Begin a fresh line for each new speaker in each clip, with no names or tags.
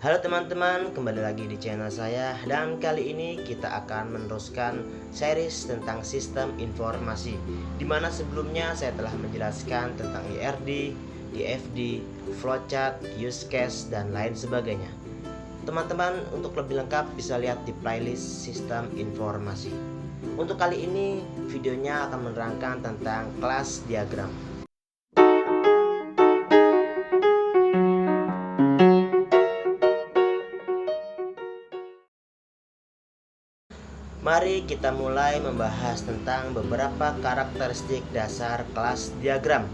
Halo teman-teman, kembali lagi di channel saya dan kali ini kita akan meneruskan series tentang sistem informasi, di mana sebelumnya saya telah menjelaskan tentang IRD, DFD, flowchart, use case, dan lain sebagainya. Teman-teman untuk lebih lengkap bisa lihat di playlist sistem informasi. Untuk kali ini videonya akan menerangkan tentang kelas diagram. Mari kita mulai membahas tentang beberapa karakteristik dasar kelas diagram.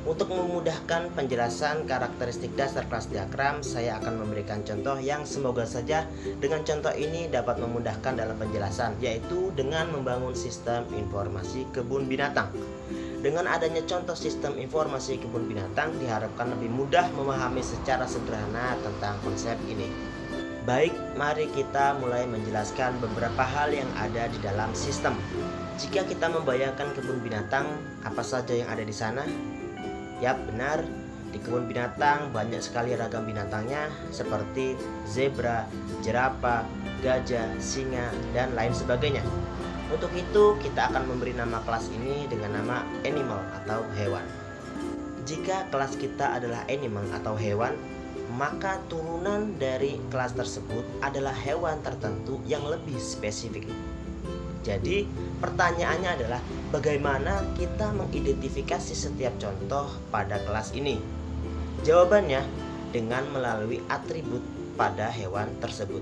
Untuk memudahkan penjelasan karakteristik dasar kelas diagram, saya akan memberikan contoh yang semoga saja dengan contoh ini dapat memudahkan dalam penjelasan, yaitu dengan membangun sistem informasi kebun binatang. Dengan adanya contoh sistem informasi kebun binatang, diharapkan lebih mudah memahami secara sederhana tentang konsep ini. Baik, mari kita mulai menjelaskan beberapa hal yang ada di dalam sistem. Jika kita membayangkan kebun binatang, apa saja yang ada di sana? Yap, benar. Di kebun binatang banyak sekali ragam binatangnya seperti zebra, jerapah, gajah, singa, dan lain sebagainya. Untuk itu, kita akan memberi nama kelas ini dengan nama animal atau hewan. Jika kelas kita adalah animal atau hewan, maka turunan dari kelas tersebut adalah hewan tertentu yang lebih spesifik. Jadi pertanyaannya adalah bagaimana kita mengidentifikasi setiap contoh pada kelas ini? Jawabannya dengan melalui atribut pada hewan tersebut.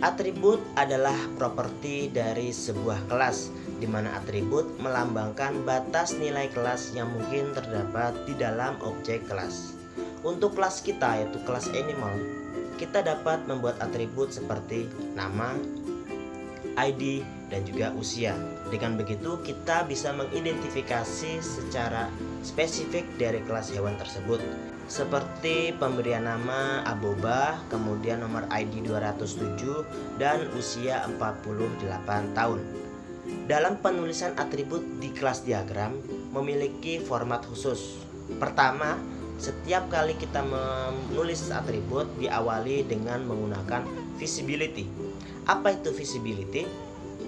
Atribut adalah properti dari sebuah kelas, di mana atribut melambangkan batas nilai kelas yang mungkin terdapat di dalam objek kelas. Untuk kelas kita, yaitu kelas animal, kita dapat membuat atribut seperti nama, ID, dan juga usia. Dengan begitu kita bisa mengidentifikasi secara spesifik dari kelas hewan tersebut, seperti pemberian nama Aboba, kemudian nomor ID 207 dan usia 48 tahun. Dalam penulisan atribut di kelas diagram memiliki format khusus. Pertama, setiap kali kita menulis atribut diawali dengan menggunakan visibility. Apa itu visibility?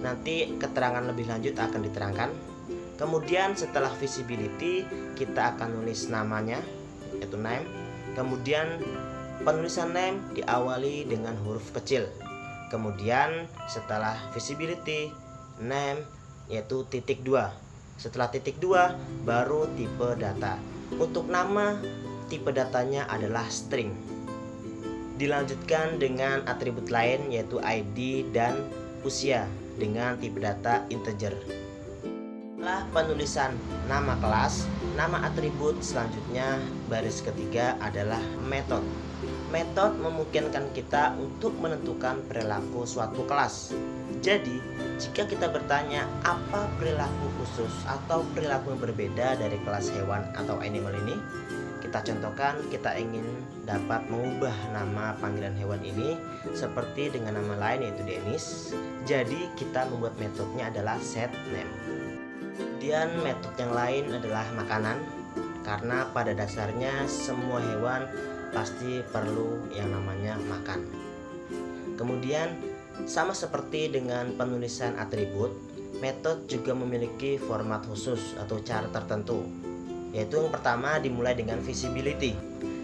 Nanti keterangan lebih lanjut akan diterangkan. Kemudian setelah visibility kita akan nulis namanya, yaitu name. Kemudian penulisan name diawali dengan huruf kecil. Kemudian setelah visibility, name, yaitu titik 2. Setelah titik 2 baru tipe data. Untuk nama, tipe datanya adalah string. Dilanjutkan dengan atribut lain yaitu ID dan usia dengan tipe data integer. Setelah penulisan nama kelas, nama atribut selanjutnya baris ketiga adalah method. Method memungkinkan kita untuk menentukan perilaku suatu kelas. Jadi, jika kita bertanya apa perilaku khusus atau perilaku yang berbeda dari kelas hewan atau animal ini, kita contohkan kita ingin dapat mengubah nama panggilan hewan ini seperti dengan nama lain yaitu Dennis. Jadi kita membuat metodenya adalah set name. Kemudian metode yang lain adalah makanan, karena pada dasarnya semua hewan pasti perlu yang namanya makan. Kemudian sama seperti dengan penulisan atribut, metode juga memiliki format khusus atau cara tertentu, yaitu yang pertama dimulai dengan visibility.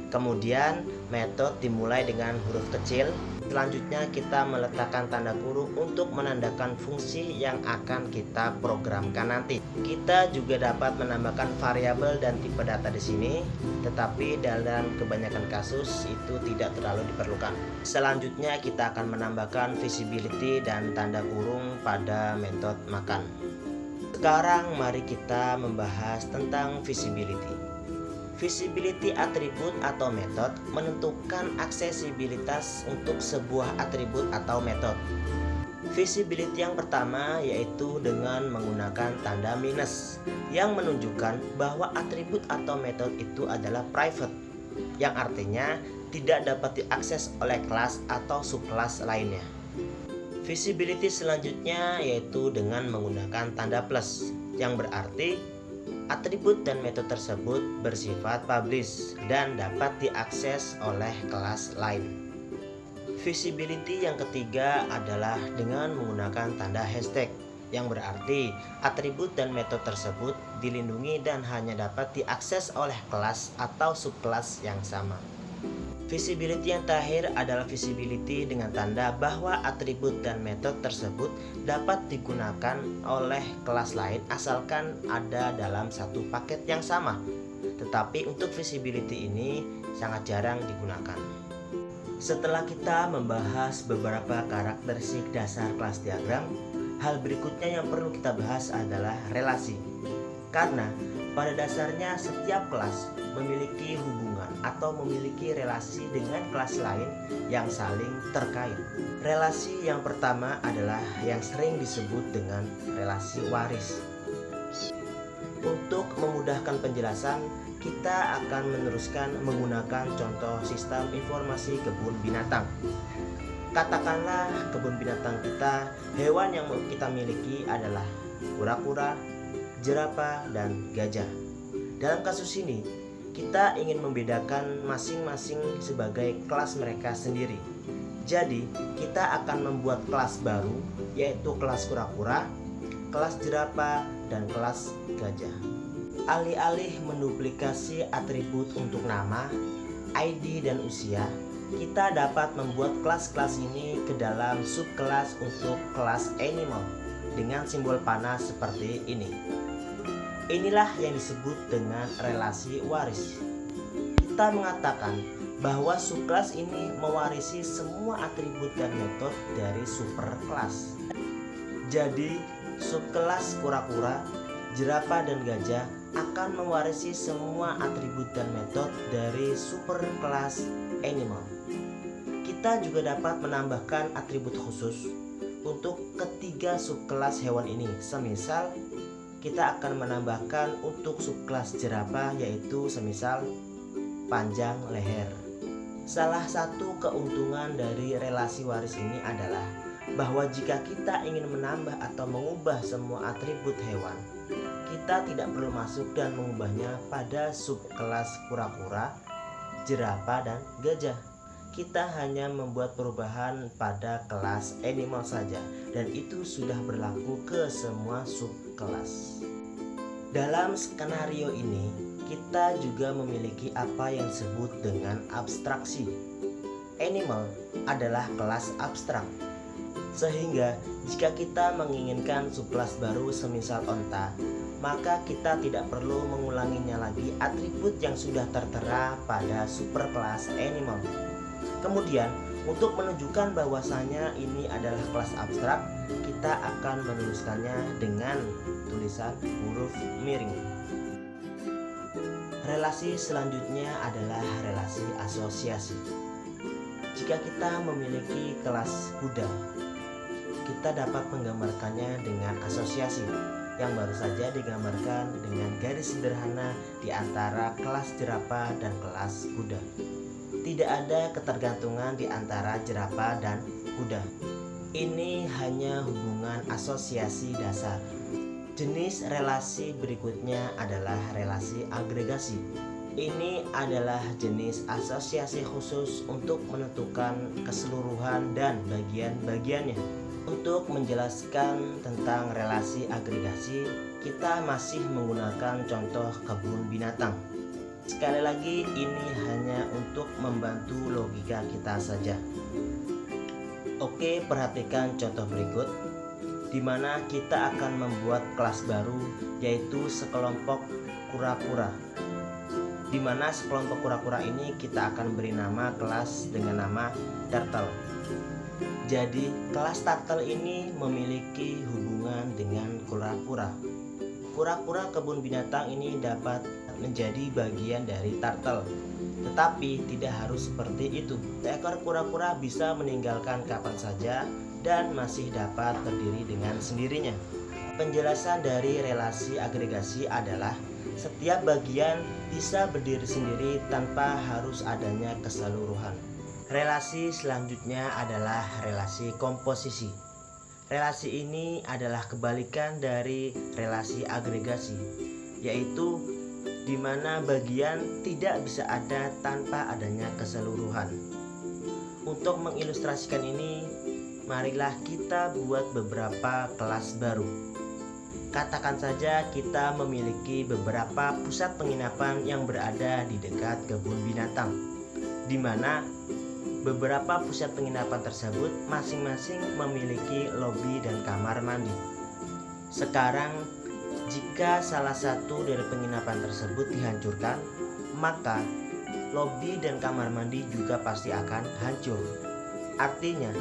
Kemudian metode dimulai dengan huruf kecil. Selanjutnya kita meletakkan tanda kurung untuk menandakan fungsi yang akan kita programkan nanti. Kita juga dapat menambahkan variabel dan tipe data di sini, tetapi dalam kebanyakan kasus itu tidak terlalu diperlukan. Selanjutnya kita akan menambahkan visibility dan tanda kurung pada metode makan. Sekarang mari kita membahas tentang visibility. Visibility atribut atau metode menentukan aksesibilitas untuk sebuah atribut atau metode. Visibility yang pertama yaitu dengan menggunakan tanda minus yang menunjukkan bahwa atribut atau metode itu adalah private, yang artinya tidak dapat diakses oleh kelas atau subkelas lainnya. Visibility selanjutnya yaitu dengan menggunakan tanda plus, yang berarti atribut dan metode tersebut bersifat publish dan dapat diakses oleh kelas lain. Visibility yang ketiga adalah dengan menggunakan tanda hashtag, yang berarti atribut dan metode tersebut dilindungi dan hanya dapat diakses oleh kelas atau subkelas yang sama. Visibility yang terakhir adalah visibility dengan tanda bahwa atribut dan metode tersebut dapat digunakan oleh kelas lain asalkan ada dalam satu paket yang sama. Tetapi untuk visibility ini sangat jarang digunakan. Setelah kita membahas beberapa karakteristik dasar kelas diagram, hal berikutnya yang perlu kita bahas adalah relasi. Karena pada dasarnya setiap kelas memiliki hubungan atau memiliki relasi dengan kelas lain yang saling terkait. Relasi yang pertama adalah yang sering disebut dengan relasi waris. Untuk memudahkan penjelasan, kita akan meneruskan menggunakan contoh sistem informasi kebun binatang. Katakanlah kebun binatang kita, hewan yang kita miliki adalah kura-kura, jerapah, dan gajah. Dalam kasus ini, kita ingin membedakan masing-masing sebagai kelas mereka sendiri. Jadi, kita akan membuat kelas baru, yaitu kelas kura-kura, kelas jerapah, dan kelas gajah. Alih-alih menduplikasi atribut untuk nama, ID, dan usia, kita dapat membuat kelas-kelas ini ke dalam subkelas untuk kelas animal dengan simbol panah seperti ini. Inilah yang disebut dengan relasi waris. Kita mengatakan bahwa subkelas ini mewarisi semua atribut dan metode dari superkelas. Jadi, subkelas kura-kura, jerapah, dan gajah akan mewarisi semua atribut dan metode dari superkelas animal. Kita juga dapat menambahkan atribut khusus untuk ketiga subkelas hewan ini. Semisal kita akan menambahkan untuk subkelas jerapah, yaitu semisal panjang leher. Salah satu keuntungan dari relasi waris ini adalah bahwa jika kita ingin menambah atau mengubah semua atribut hewan, kita tidak perlu masuk dan mengubahnya pada subkelas kura-kura, jerapah, dan gajah. Kita hanya membuat perubahan pada kelas animal saja, dan itu sudah berlaku ke semua subkelas. Dalam skenario ini, kita juga memiliki apa yang disebut dengan abstraksi. Animal adalah kelas abstrak, sehingga jika kita menginginkan subkelas baru semisal onta, maka kita tidak perlu mengulanginya lagi atribut yang sudah tertera pada superkelas animal. Kemudian, untuk menunjukkan bahwasanya ini adalah kelas abstrak, kita akan menuliskannya dengan tulisan huruf miring. Relasi selanjutnya adalah relasi asosiasi. Jika kita memiliki kelas kuda, kita dapat menggambarkannya dengan asosiasi yang baru saja digambarkan dengan garis sederhana di antara kelas jerapah dan kelas kuda. Tidak ada ketergantungan di antara jerapah dan kuda. Ini hanya hubungan asosiasi dasar. Jenis relasi berikutnya adalah relasi agregasi. Ini adalah jenis asosiasi khusus untuk menentukan keseluruhan dan bagian-bagiannya. Untuk menjelaskan tentang relasi agregasi, kita masih menggunakan contoh kebun binatang. Sekali lagi, ini hanya untuk membantu logika kita saja. Oke, perhatikan contoh berikut, di mana kita akan membuat kelas baru, yaitu sekelompok kura-kura. Di mana sekelompok kura-kura ini kita akan beri nama kelas dengan nama turtle. Jadi, kelas turtle ini memiliki hubungan dengan kura-kura. Kura-kura kebun binatang ini dapat menjadi bagian dari turtle, tetapi tidak harus seperti itu. Seekor kura-kura bisa meninggalkan kapan saja dan masih dapat berdiri dengan sendirinya. Penjelasan dari relasi agregasi adalah setiap bagian bisa berdiri sendiri tanpa harus adanya keseluruhan. Relasi selanjutnya adalah relasi komposisi. Relasi ini adalah kebalikan dari relasi agregasi, yaitu di mana bagian tidak bisa ada tanpa adanya keseluruhan. Untuk mengilustrasikan ini, marilah kita buat beberapa kelas baru. Katakan saja kita memiliki beberapa pusat penginapan yang berada di dekat kebun binatang, di mana beberapa pusat penginapan tersebut masing-masing memiliki lobi dan kamar mandi. Sekarang, jika salah satu dari penginapan tersebut dihancurkan, maka lobi dan kamar mandi juga pasti akan hancur. Artinya,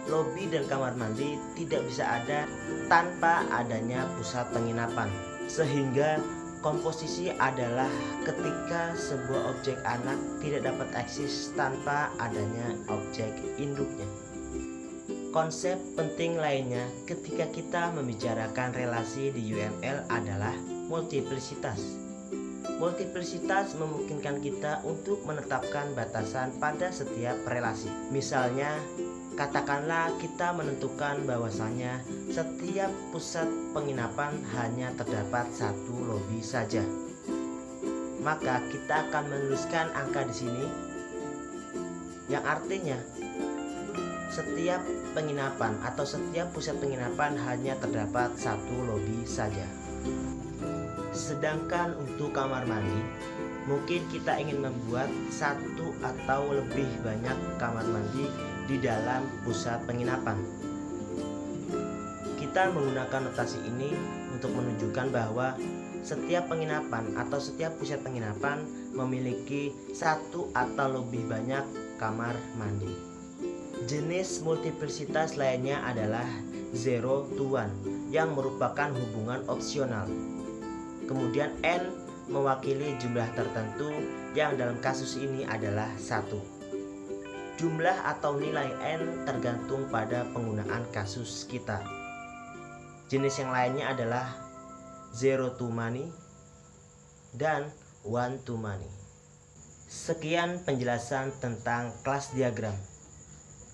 lobi dan kamar mandi tidak bisa ada tanpa adanya pusat penginapan. Sehingga komposisi adalah ketika sebuah objek anak tidak dapat eksis tanpa adanya objek induknya. Konsep penting lainnya ketika kita membicarakan relasi di UML adalah multiplisitas. Multiplisitas memungkinkan kita untuk menetapkan batasan pada setiap relasi. Misalnya, katakanlah kita menentukan bahwasanya setiap pusat penginapan hanya terdapat satu lobi saja. Maka kita akan menuliskan angka di sini, yang artinya setiap penginapan atau setiap pusat penginapan hanya terdapat satu lobi saja. Sedangkan untuk kamar mandi, mungkin kita ingin membuat satu atau lebih banyak kamar mandi di dalam pusat penginapan. Kita menggunakan notasi ini untuk menunjukkan bahwa setiap penginapan atau setiap pusat penginapan memiliki satu atau lebih banyak kamar mandi. Jenis multiplisitas lainnya adalah 0 to 1 yang merupakan hubungan opsional. Kemudian N mewakili jumlah tertentu yang dalam kasus ini adalah 1. Jumlah atau nilai N tergantung pada penggunaan kasus kita. Jenis yang lainnya adalah 0 to many dan 1 to many. Sekian penjelasan tentang kelas diagram.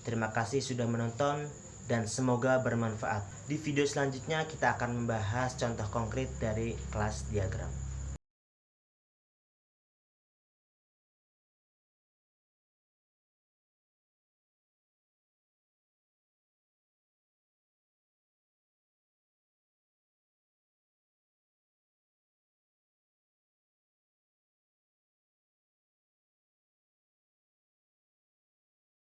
Terima kasih sudah menonton dan semoga bermanfaat. Di video selanjutnya kita akan membahas contoh konkret dari kelas diagram.